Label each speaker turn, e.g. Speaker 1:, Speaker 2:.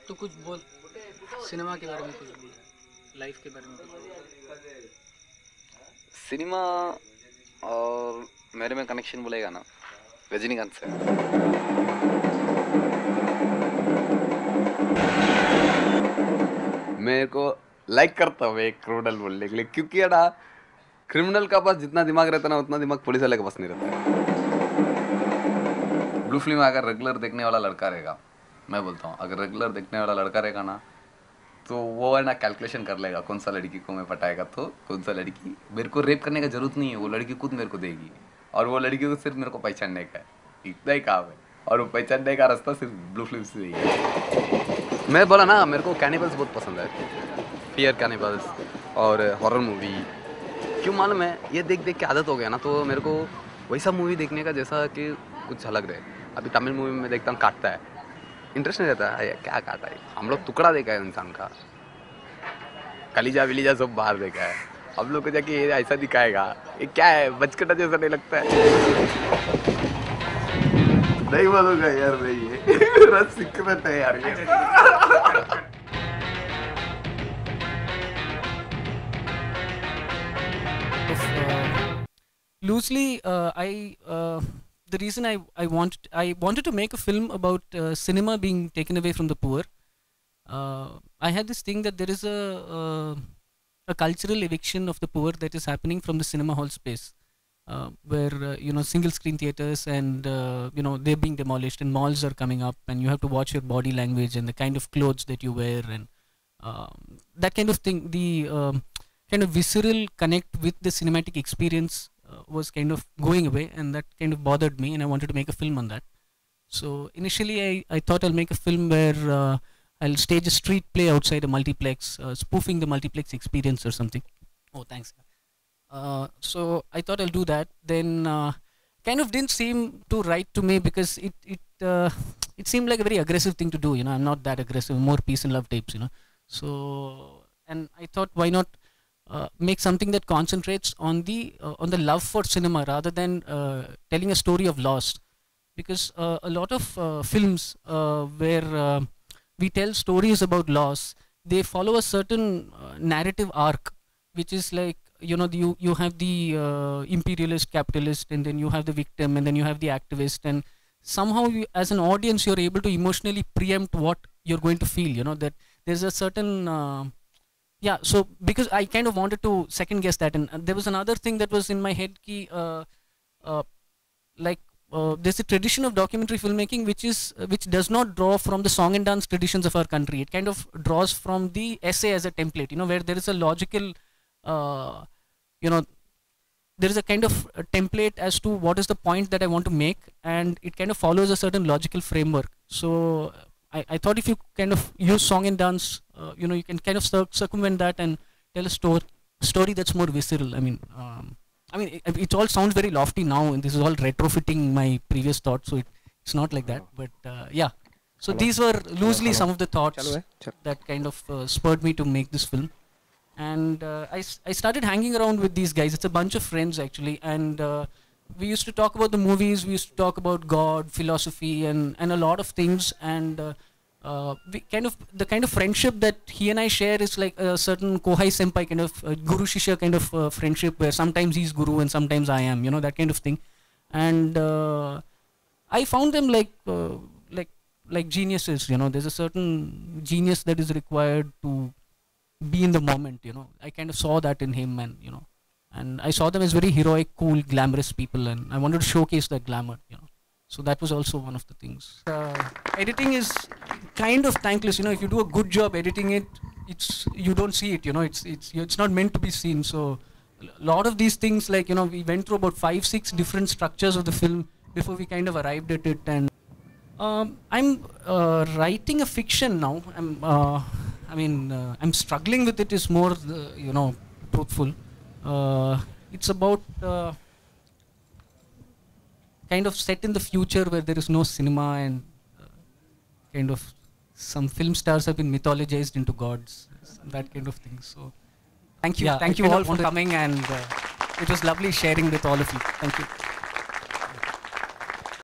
Speaker 1: तो कुछ बोल, सिनेमा के बारे में कुछ बोल, लाइफ के बारे में कुछ बोल।
Speaker 2: सिनेमा और मेरे में कनेक्शन बोलेगा ना रजनीकांत से। मेरे को लाइक करता हूँ एक क्रिमिनल बोलने के लिए, क्योंकि है ना क्रिमिनल का पास जितना दिमाग रहता है ना उतना दिमाग पुलिस वाले के पास नहीं रहता है। ब्लू फिल्म अगर रेगुलर देखने वाला लड़का रहेगा, मैं बोलता हूँ अगर रेगुलर देखने वाला लड़का रहेगा ना, तो वो है ना कैलकुलेशन कर लेगा कौन सा लड़की को मैं पटाएगा तो कौन सा लड़की मेरे को रेप करने का जरूरत नहीं है, वो लड़की खुद मेरे को देगी और वो लड़की को सिर्फ मेरे को पहचानने का है, इतना ही काम है। और वो पहचानने का रास्ता सिर्फ ब्लू फिल्म से ही है। मैं बोला ना मेरे को कैनिबल्स बहुत पसंद है, फियर कैनिबल्स और हॉरर मूवी। क्यों मालूम है, ये देख देख के आदत हो गया ना, तो मेरे को वैसा मूवी देखने का जैसा कि कुछ अलग रहे। अभी तमिल मूवी में देखता हूँ काटता है, इंटरेस्ट नहीं रहता है, क्या काटा है, हम लोग टुकड़ा देखा है इंसान का, कलीजा विलीजा सब बाहर देखा है, हम लोग को जाके ये ऐसा दिखाएगा, ये क्या है बचकटा जैसा नहीं लगता है। नहीं बोलूंगा यार मैं, ये मेरा सीक्रेट है यार ये।
Speaker 1: Loosely, the reason I wanted to make a film about cinema being taken away from the poor. I had this thing that there is a cultural eviction of the poor that is happening from the cinema hall space, where single screen theaters and they're being demolished and malls are coming up, and you have to watch your body language and the kind of clothes that you wear and that kind of thing. The kind of visceral connect with the cinematic experience was kind of going away, and that kind of bothered me, and I wanted to make a film on that. So initially I thought I'll make a film where I'll stage a street play outside a multiplex, spoofing the multiplex experience or something. Oh, thanks. So I thought I'll do that. Then kind of didn't seem too right to me, because it seemed like a very aggressive thing to do. I'm not that aggressive, more peace and love tapes. So, and I thought, why not make something that concentrates on the love for cinema rather than telling a story of loss, because a lot of films where we tell stories about loss, they follow a certain narrative arc, which is like you have the imperialist capitalist, and then you have the victim, and then you have the activist, and somehow as an audience you're able to emotionally preempt what you're going to feel. That there's a certain yeah, so because I kind of wanted to second guess that, and there was another thing that was in my head ki, there's a tradition of documentary filmmaking which does not draw from the song and dance traditions of our country. It kind of draws from the essay as a template, where there is a logical there is a kind of a template as to what is the point that I want to make, and it kind of follows a certain logical framework. So I thought if you kind of use song and dance, you can kind of circumvent that and tell a story that's more visceral. I mean, it all sounds very lofty now, and this is all retrofitting my previous thoughts, so it's not like that. But yeah, so these were loosely some of the thoughts that kind of spurred me to make this film. And I started hanging around with these guys. It's a bunch of friends actually, and we used to talk about the movies, we used to talk about God, philosophy, and a lot of things, and we the kind of friendship that he and I share is like a certain kohai senpai kind of guru shishya kind of friendship, where sometimes he's guru and sometimes I am, that kind of thing. And I found them like geniuses. There's a certain genius that is required to be in the moment. I kind of saw that in him, and I saw them as very heroic, cool, glamorous people, and I wanted to showcase that glamour. So that was also one of the things. Editing is kind of thankless. If you do a good job editing it, you don't see it. It's not meant to be seen. So a lot of these things, like we went through about 5-6 different structures of the film before we kind of arrived at it. And I'm writing a fiction now. I'm struggling with it. Is more truthful. It's about kind of set in the future where there is no cinema, and kind of some film stars have been mythologized into gods, that kind of thing. So thank you all for coming, and it was lovely sharing with all of you. Thank you.